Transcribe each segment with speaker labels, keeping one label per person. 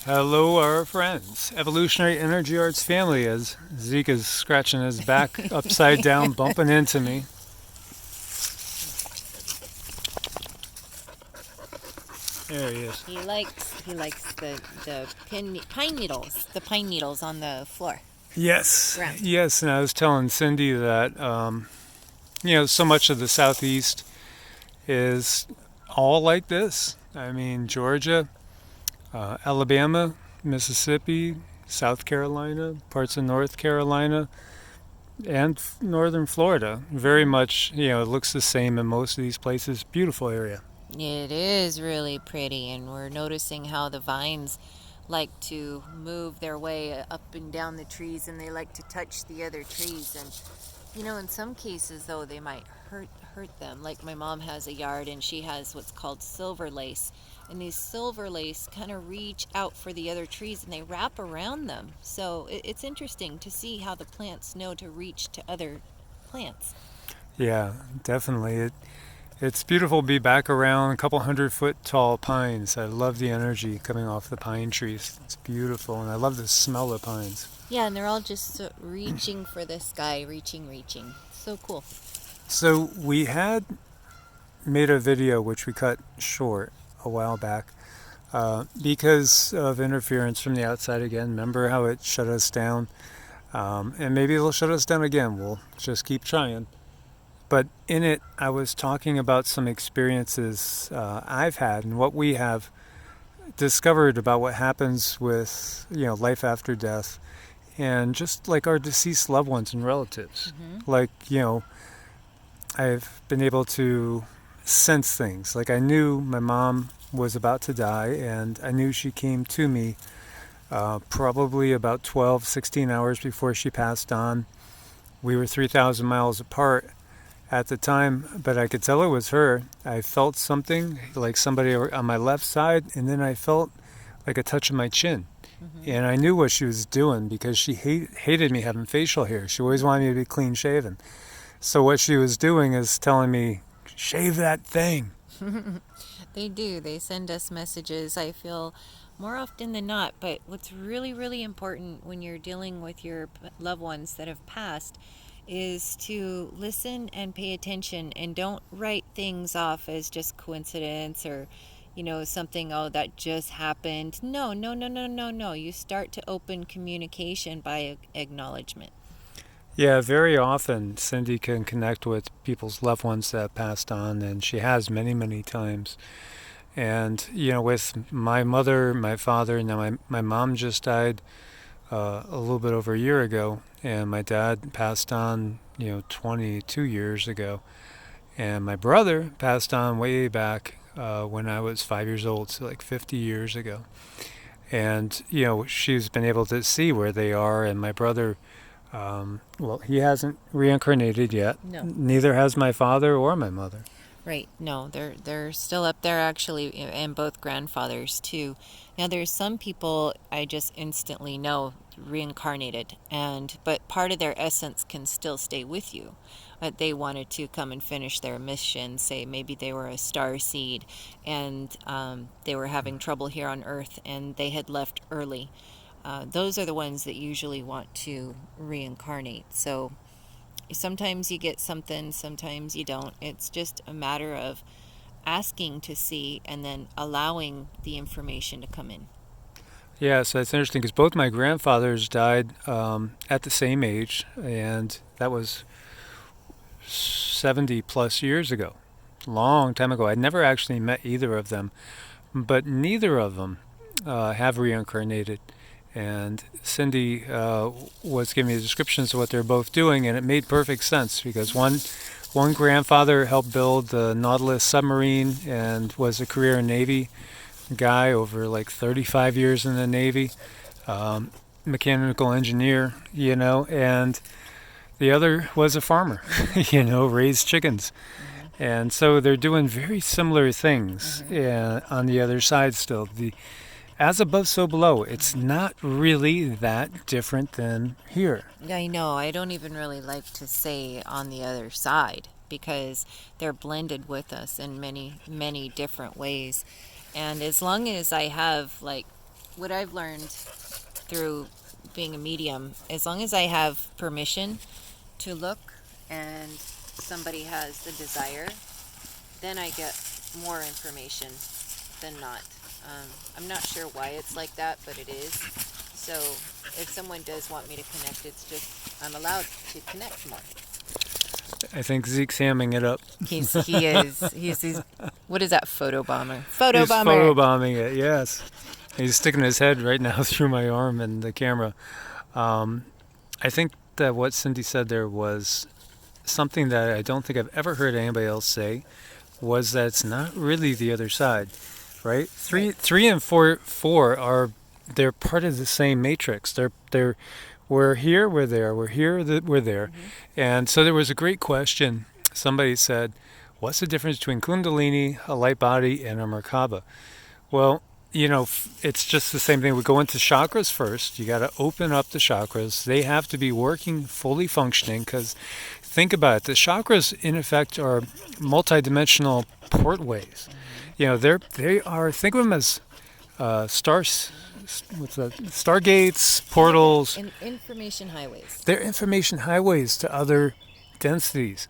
Speaker 1: Hello, our friends. Evolutionary Energy Arts family, as Zeke is scratching his back upside down, bumping into me. There he is.
Speaker 2: He likes the pine needles on the floor.
Speaker 1: Yes,
Speaker 2: Ground.
Speaker 1: yes. And I was telling Cindy that, so much of the Southeast is all like this. I mean, Georgia, Alabama, Mississippi, South Carolina, parts of North Carolina, and northern Florida. Very much, it looks the same in most of these places. Beautiful area.
Speaker 2: It is really pretty, and we're noticing how the vines like to move their way up and down the trees, and they like to touch the other trees. And in some cases, though, they might hurt them. Like my mom has a yard, and she has what's called silver lace, and these silver lace kind of reach out for the other trees, and they wrap around them. So it's interesting to see how the plants know to reach to other plants.
Speaker 1: Yeah, definitely. It's beautiful to be back around a couple 100-foot tall pines. I love the energy coming off the pine trees. It's beautiful, and I love the smell of pines.
Speaker 2: Yeah, and they're all just reaching for the sky, reaching. So cool.
Speaker 1: So we had made a video which we cut short a while back because of interference from the outside again. Remember how it shut us down? And maybe it'll shut us down again. We'll just keep trying. But in it, I was talking about some experiences I've had and what we have discovered about what happens with, life after death, and just like our deceased loved ones and relatives.
Speaker 2: Mm-hmm.
Speaker 1: Like, I've been able to sense things. Like I knew my mom was about to die, and I knew she came to me probably about 12, 16 hours before she passed on. We were 3,000 miles apart at the time, but I could tell it was her. I felt something, like somebody on my left side, and then I felt like a touch of my chin.
Speaker 2: Mm-hmm.
Speaker 1: And I knew what she was doing because she hated me having facial hair. She always wanted me to be clean shaven. So what she was doing is telling me, shave that thing.
Speaker 2: They do. They send us messages, I feel, more often than not. But what's really, really important when you're dealing with your loved ones that have passed is to listen and pay attention, and don't write things off as just coincidence or something, oh, that just happened. No, no, no, no, no, no. You start to open communication by acknowledgement.
Speaker 1: Yeah, very often Cindy can connect with people's loved ones that passed on, and she has many, many times. And, with my mother, my father, now my mom just died a little bit over a year ago, and my dad passed on, 22 years ago. And my brother passed on way back when I was 5 years old, so like 50 years ago. And, she's been able to see where they are, and my brother, he hasn't reincarnated yet.
Speaker 2: No.
Speaker 1: Neither has my father or my mother.
Speaker 2: Right. No, they're still up there actually, and both grandfathers too. Now there's some people I just instantly know reincarnated, but part of their essence can still stay with you. They wanted to come and finish their mission. Say maybe they were a star seed, and they were having trouble here on Earth, and they had left early. Those are the ones that usually want to reincarnate. So sometimes you get something, sometimes you don't. It's just a matter of asking to see and then allowing the information to come in.
Speaker 1: Yeah, so that's interesting because both my grandfathers died at the same age, and that was 70 plus years ago. Long time ago. I'd never actually met either of them, but neither of them have reincarnated. And Cindy was giving me descriptions of what they're both doing, and it made perfect sense because one grandfather helped build the Nautilus submarine and was a career Navy guy over like 35 years in the Navy, mechanical engineer, and the other was a farmer, raised chickens. And so they're doing very similar things on the other side still. As above, so below. It's not really that different than here.
Speaker 2: I know. I don't even really like to say on the other side because they're blended with us in many, many different ways. And as long as I have like what I've learned through being a medium, as long as I have permission to look and somebody has the desire, then I get more information than not. I'm not sure why it's like that, but it is. So if someone does want me to connect, it's just I'm allowed to connect more.
Speaker 1: I think Zeke's hamming it up.
Speaker 2: He is. He's what is that? Photobomber.
Speaker 1: He's photobombing it, yes. He's sticking his head right now through my arm and the camera. I think that what Cindy said there was something that I don't think I've ever heard anybody else say, was that it's not really the other side, right? Three and four are, they're part of the same matrix. They're we're here, we're there, we're here, we're there.
Speaker 2: Mm-hmm.
Speaker 1: And so there was a great question. Somebody said, what's the difference between Kundalini, a light body, and a Merkaba? Well, it's just the same thing. We go into chakras first. You got to open up the chakras. They have to be working, fully functioning, because think about it. The chakras, in effect, are multidimensional portways. They are, think of them as stars, stargates, portals.
Speaker 2: Information highways.
Speaker 1: They're information highways to other densities.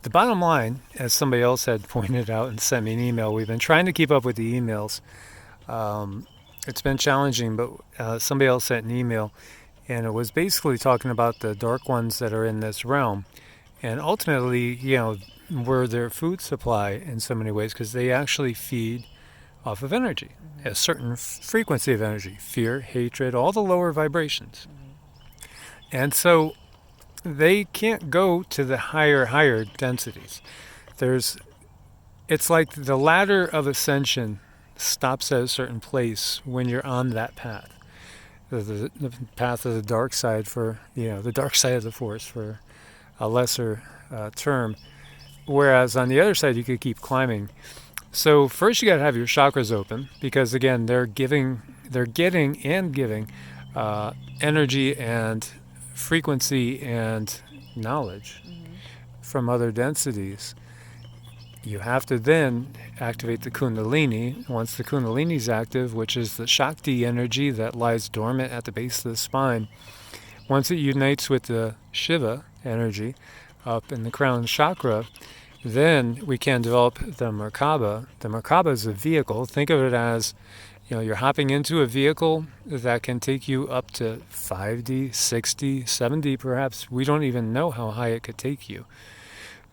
Speaker 1: The bottom line, as somebody else had pointed out and sent me an email, we've been trying to keep up with the emails. It's been challenging, but somebody else sent an email, and it was basically talking about the dark ones that are in this realm. And ultimately, we're their food supply in so many ways, because they actually feed off of energy, a certain frequency of energy, fear, hatred, all the lower vibrations. And so they can't go to the higher densities. It's like the ladder of ascension stops at a certain place when you're on that path. The path of the dark side, for, the dark side of the force, for a lesser term. Whereas on the other side, you could keep climbing. So first you got to have your chakras open, because again, they're getting and giving energy and frequency and knowledge from other densities. You have to then activate the Kundalini. Once the Kundalini is active, which is the Shakti energy that lies dormant at the base of the spine, once it unites with the Shiva energy up in the crown chakra, then we can develop the Merkaba. The Merkaba is a vehicle. Think of it as, you're hopping into a vehicle that can take you up to 5D, 6D, 7D perhaps. We don't even know how high it could take you.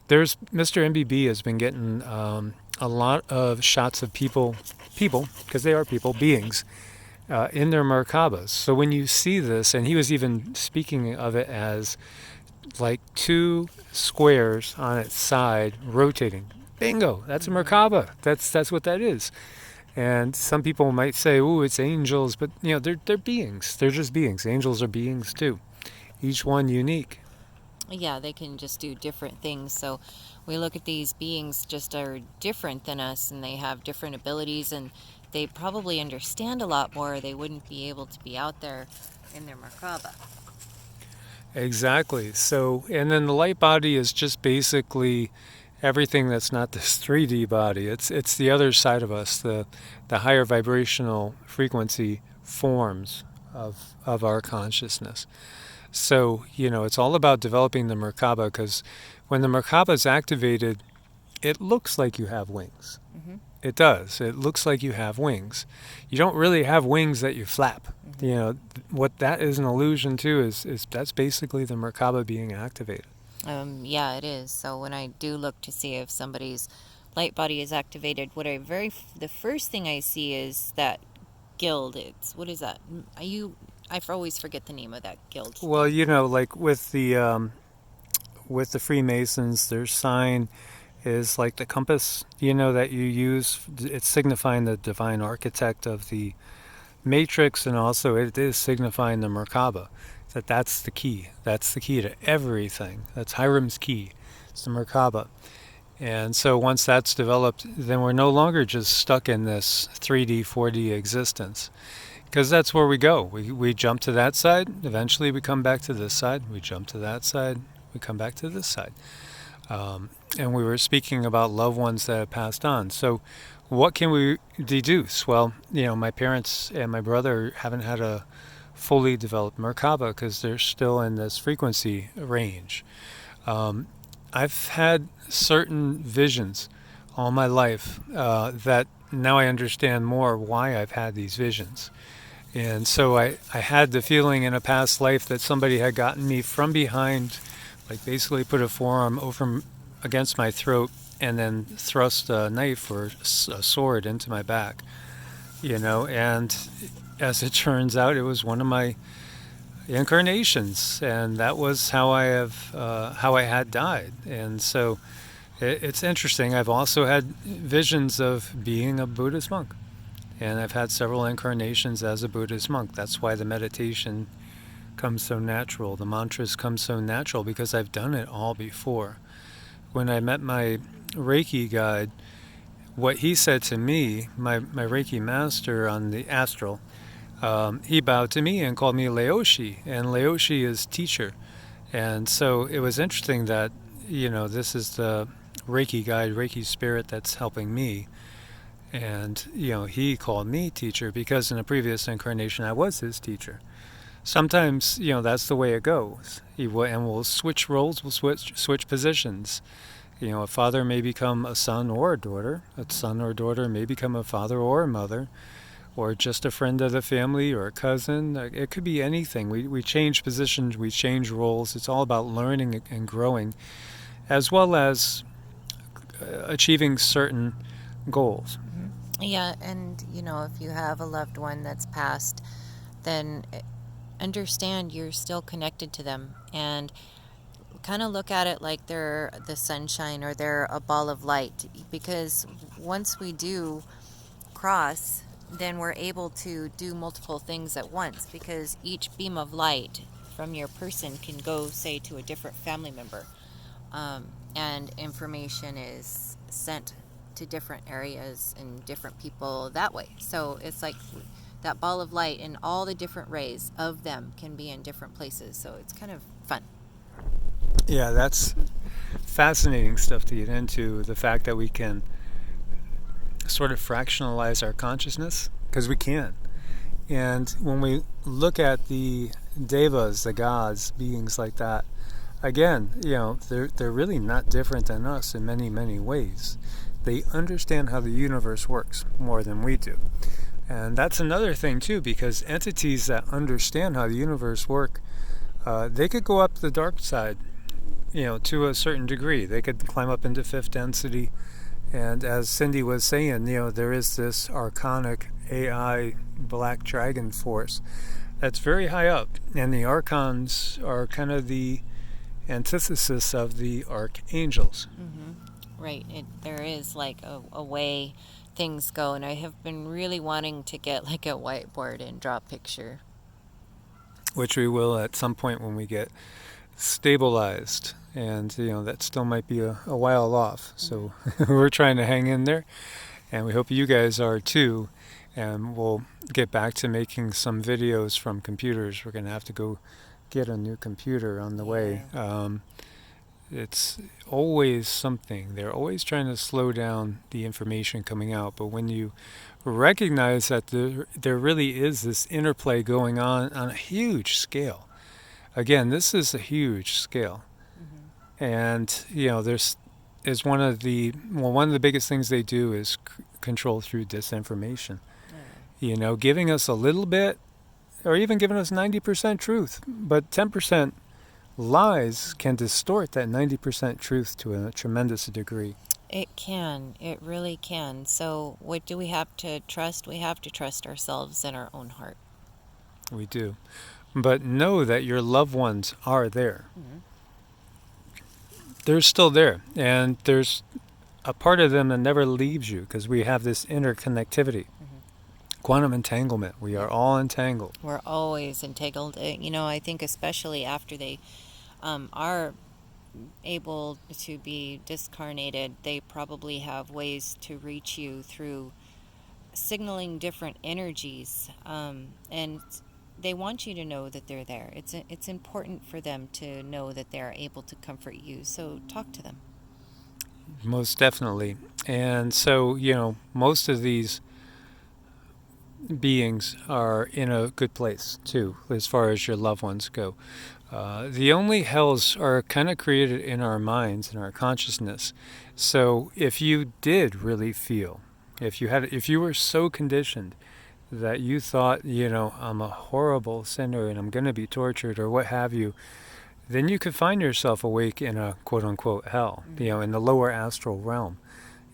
Speaker 1: There's Mr. MBB has been getting a lot of shots of people, because they are people, beings, in their Merkabas. So when you see this, and he was even speaking of it as like two squares on its side rotating. Bingo, that's a Merkaba. That's what that is. And some people might say, "Oh, it's angels," but they're beings. They're just beings. Angels are beings too, each one unique.
Speaker 2: Yeah, they can just do different things. So we look at these beings just are different than us, and they have different abilities, and they probably understand a lot more. They wouldn't be able to be out there in their Merkaba.
Speaker 1: Exactly. So, and then the light body is just basically everything that's not this 3D body. It's the other side of us, the higher vibrational frequency forms of our consciousness. So, it's all about developing the Merkaba, because when the Merkaba is activated, it looks like you have wings. Mm-hmm. It does. It looks like you have wings. You don't really have wings that you flap. Mm-hmm. What that is an allusion to is that's basically the Merkaba being activated.
Speaker 2: Yeah, it is. So when I do look to see if somebody's light body is activated, the first thing I see is that guild. What is that? I always forget the name of that guild.
Speaker 1: Well, like with the Freemasons, their sign is like the compass, that you use. It's signifying the divine architect of the matrix, and also it is signifying the Merkaba. That's the key. That's the key to everything. That's Hiram's key. It's the Merkaba. And so once that's developed, then we're no longer just stuck in this 3D, 4D existence. Because that's where we go. We jump to that side. Eventually we come back to this side. We jump to that side. We come back to this side. And we were speaking about loved ones that have passed on. So what can we deduce? Well, my parents and my brother haven't had a fully developed Merkaba because they're still in this frequency range. Um, I've had certain visions all my life that now I understand more why I've had these visions. And so I had the feeling in a past life that somebody had gotten me from behind, like basically put a forearm over against my throat and then thrust a knife or a sword into my back, and as it turns out, it was one of my incarnations, and that was how I had died. And so it's interesting. I've also had visions of being a Buddhist monk, and I've had several incarnations as a Buddhist monk. That's why the meditation comes so natural. The mantras come so natural because I've done it all before. When I met my Reiki guide, what he said to me, my Reiki master on the astral, he bowed to me and called me Laoshi, and Laoshi is teacher. And so it was interesting that, this is the Reiki guide, Reiki spirit that's helping me. And, he called me teacher because in a previous incarnation I was his teacher. Sometimes, that's the way it goes. And we'll switch roles, we'll switch positions. A father may become a son or a daughter. A son or daughter may become a father or a mother, or just a friend of the family or a cousin. It could be anything. We change positions, we change roles. It's all about learning and growing, as well as achieving certain goals.
Speaker 2: Yeah, and if you have a loved one that's passed, then understand you're still connected to them, and kind of look at it like they're the sunshine or they're a ball of light, because once we do cross, then we're able to do multiple things at once, because each beam of light from your person can go, say, to a different family member, and information is sent to different areas and different people that way. So it's like that ball of light, and all the different rays of them can be in different places. So it's kind of fun.
Speaker 1: Yeah, that's fascinating stuff to get into. The fact that we can sort of fractionalize our consciousness, because we can. And when we look at the devas, the gods, beings like that, again, they're really not different than us in many, many ways. They understand how the universe works more than we do. And that's another thing too, because entities that understand how the universe works, they could go up the dark side, to a certain degree. They could climb up into fifth density. And as Cindy was saying, there is this archonic AI black dragon force that's very high up. And the archons are kind of the antithesis of the archangels.
Speaker 2: Right. There is like a way things go, and I have been really wanting to get like a whiteboard and draw a picture.
Speaker 1: Which we will at some point when we get stabilized. And, that still might be a while off. So we're trying to hang in there. And we hope you guys are too. And we'll get back to making some videos from computers. We're going to have to go get a new computer on the way. It's always something. They're always trying to slow down the information coming out. But when you recognize that there really is this interplay going on a huge scale. Again, this is a huge scale. And, there's is one of the biggest things they do is control through disinformation. Giving us a little bit, or even giving us 90% truth, but 10% lies can distort that 90% truth to a tremendous degree.
Speaker 2: It can. It really can. So what do we have to trust? We have to trust ourselves and our own heart.
Speaker 1: We do. But know that your loved ones are there. They're still there. And there's a part of them that never leaves you, because we have this interconnectivity. Quantum entanglement. We are all entangled.
Speaker 2: We're always entangled. I think especially after they are able to be discarnated, they probably have ways to reach you through signaling different energies, and they want you to know that they're there. It's important for them to know that they're able to comfort you. So talk to them.
Speaker 1: Most definitely. And so, most of these beings are in a good place too, as far as your loved ones go. The only hells are kind of created in our minds and our consciousness. So if you did really feel, if you were so conditioned that you thought, I'm a horrible sinner and I'm going to be tortured or what have you, then you could find yourself awake in a quote unquote hell, in the lower astral realm.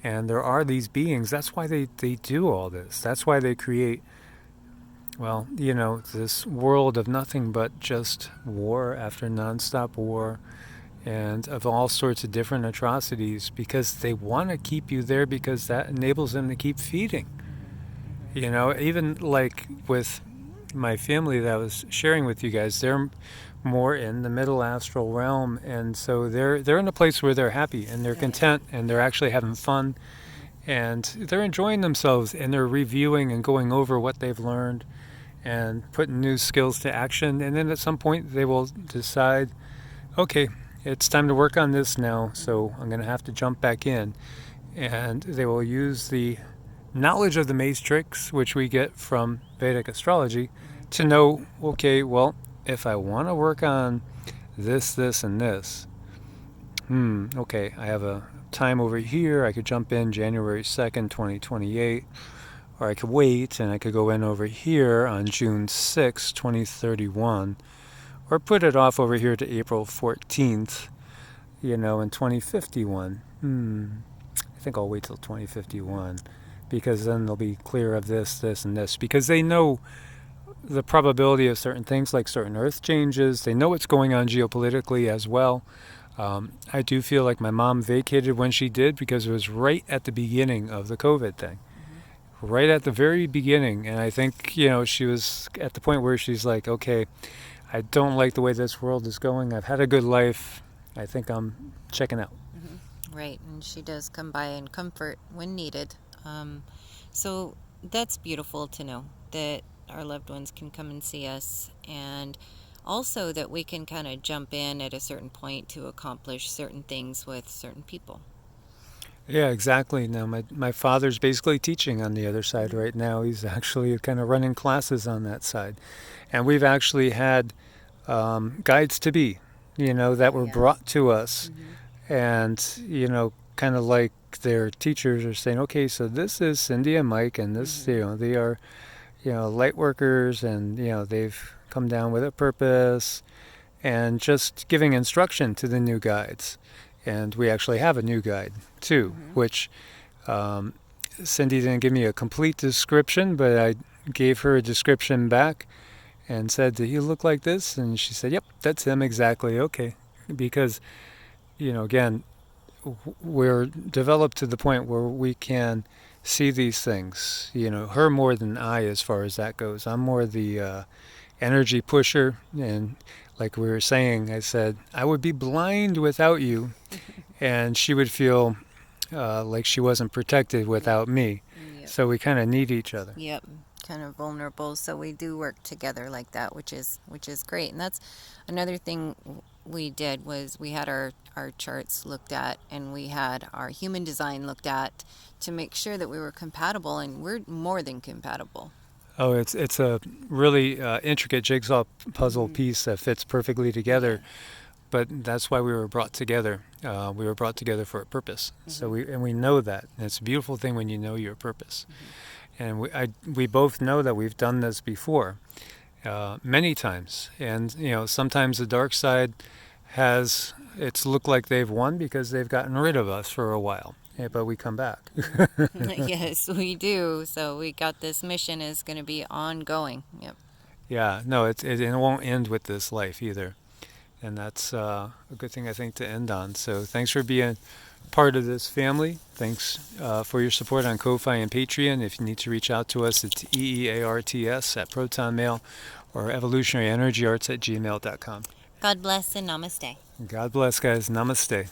Speaker 1: And there are these beings. That's why they do all this. That's why they create, well, this world of nothing but just war after nonstop war and of all sorts of different atrocities, because they want to keep you there because that enables them to keep feeding. Even like with my family that I was sharing with you guys, they're more in the middle astral realm, and so they're in a place where they're happy and they're content and they're actually having fun and they're enjoying themselves and they're reviewing and going over what they've learned and putting new skills to action. And then at some point they will decide, okay, it's time to work on this now, so I'm going to have to jump back in. And they will use the knowledge of the matrix, which we get from Vedic astrology, to know, okay, well, if I want to work on this, this, and this, okay, I have a time over here. I could jump in January 2nd, 2028, or I could wait and I could go in over here on June 6th, 2031, or put it off over here to April 14th, in 2051. I think I'll wait till 2051 because then they'll be clear of this, this, and this, because they know the probability of certain things like certain earth changes. They know what's going on geopolitically as well. I do feel like my mom vacated when she did because it was right at the beginning of the COVID thing. Right at the very beginning. And I think, she was at the point where she's like, okay, I don't like the way this world is going. I've had a good life. I think I'm checking out.
Speaker 2: Right, and she does come by and comfort when needed. So that's beautiful to know that our loved ones can come and see us, and also that we can kind of jump in at a certain point to accomplish certain things with certain people.
Speaker 1: Yeah, exactly. Now, my father's basically teaching on the other side right now. He's actually kind of running classes on that side. And we've actually had guides to be, that were brought to us. And, kind of like their teachers are saying, okay, so this is Cindy and Mike, and this, they are, light workers, and, they've come down with a purpose, and just giving instruction to the new guides. And we actually have a new guide too, which Cindy didn't give me a complete description, but I gave her a description back and said, "Do he look like this?" And she said, "Yep, that's him exactly." Okay, because again, we're developed to the point where we can see these things. Her more than I, as far as that goes. I'm more the energy pusher, and like we were saying, I said, I would be blind without you, and she would feel like she wasn't protected without me.
Speaker 2: Yep.
Speaker 1: So we kind of need each other.
Speaker 2: Yep, kind of vulnerable. So we do work together like that, which is great. And that's another thing we did was we had our charts looked at, and we had our human design looked at to make sure that we were compatible, and we're more than compatible.
Speaker 1: Oh, it's a really intricate jigsaw puzzle piece that fits perfectly together. But that's why we were brought together. We were brought together for a purpose. So we know that. And it's a beautiful thing when you know your purpose. And we both know that we've done this before, many times. And sometimes the dark side it's looked like they've won because they've gotten rid of us for a while. Yeah, but we come back.
Speaker 2: Yes, we do. So we got this mission is going to be ongoing. Yep.
Speaker 1: Yeah, no, it won't end with this life either. And that's a good thing, I think, to end on. So thanks for being part of this family. Thanks for your support on Ko-Fi and Patreon. If you need to reach out to us, it's EEARTS at Proton Mail or evolutionaryenergyarts at gmail.com.
Speaker 2: God bless and namaste.
Speaker 1: God bless, guys. Namaste.